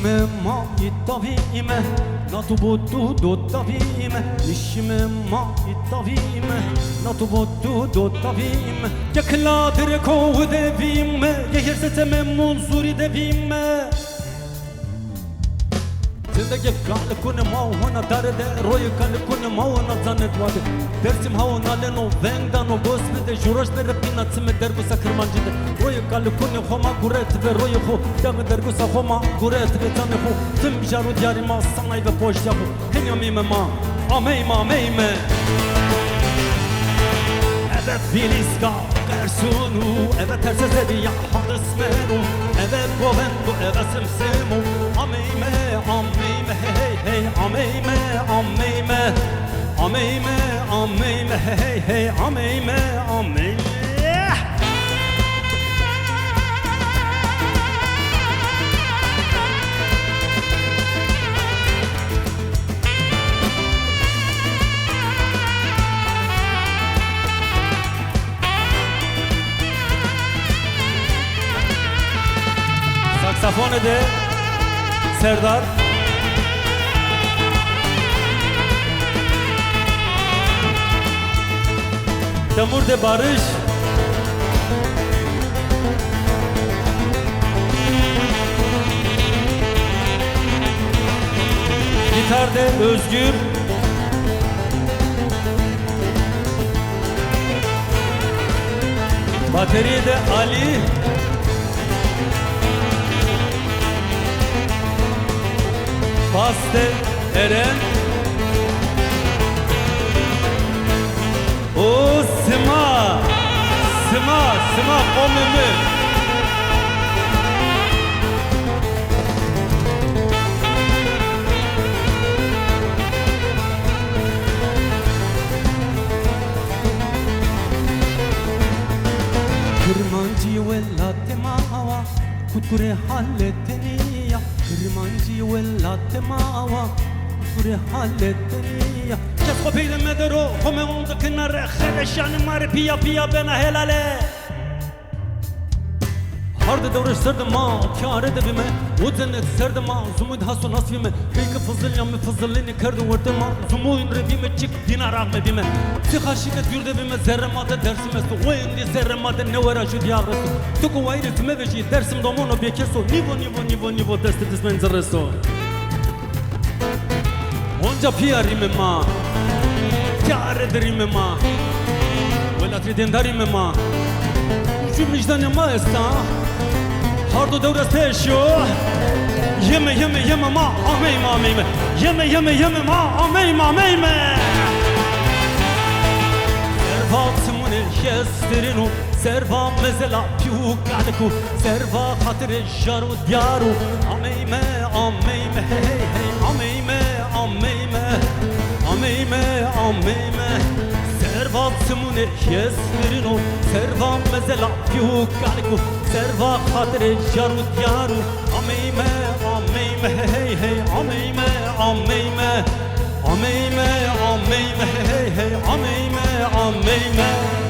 Nishime ma itavime Natu botu dotavime Nishime ma itavime Natu botu dotavime Yakladire kohu devime Yehirsete munzuri devime Zindagi kal kune mauna darde Roy kal kune mauna zanet vade Dersim hauna leno vengda no gosmede Jurashte repina tsime dergusa kırmancide Roy kal kune khoma guret ve roy kho Dem dergusa khoma guret ve zane kho Tim jaru diyarima sanay ve poş yapu Henyamime ma ameyma ameyme Evet Filiska Gersunu Evet tersezedi ya hadismenu Evet govendo evet simsemu Ameyme ameyme hey hey ameyme ameyme Ameyme ameyme hey hey ameyme ameyme Saksafone de Serdar Temur de Barış Gitar de Özgür Bateri de Ali Baste Eren O Sima Komimi Kırmancı vellate mawa Kutkure halletini ya Kırmancı vellate mawa Kutkure halletini ya Kes kopile medero Kome onda kınare Kheleşani mare piya piya bena helale Harde devre serdim ma Kâre devime Uzenet serdim ma Zumud hasu nasvime Beyke fızıl yami fızıllini Kerdu vurdu ma Zumuyun revime Çık dinar ağme bime Tıkaşide dür devime Zerremade dersimestu O endi zerremade ne vera şu diyarestu Tuku vayri tüme veji Dersim domono bekeso Nivo desti dismen zerresto Onca piyarime ma Kâre derime ma Velatri dendarime ma Şu müjdane ma esta Hardo devres teşyo Yeme ma ameyme Yeme ma ameyme Serva tımune yesterinu Serva mezela piukadku Serva hatire jaru diyaru Ameyme hey hey ameyme Serva tımune yesterinu Serva mezela piukadku Serva hatire jaru diyaru Ameyme hey hey ameyme hey hey ameyme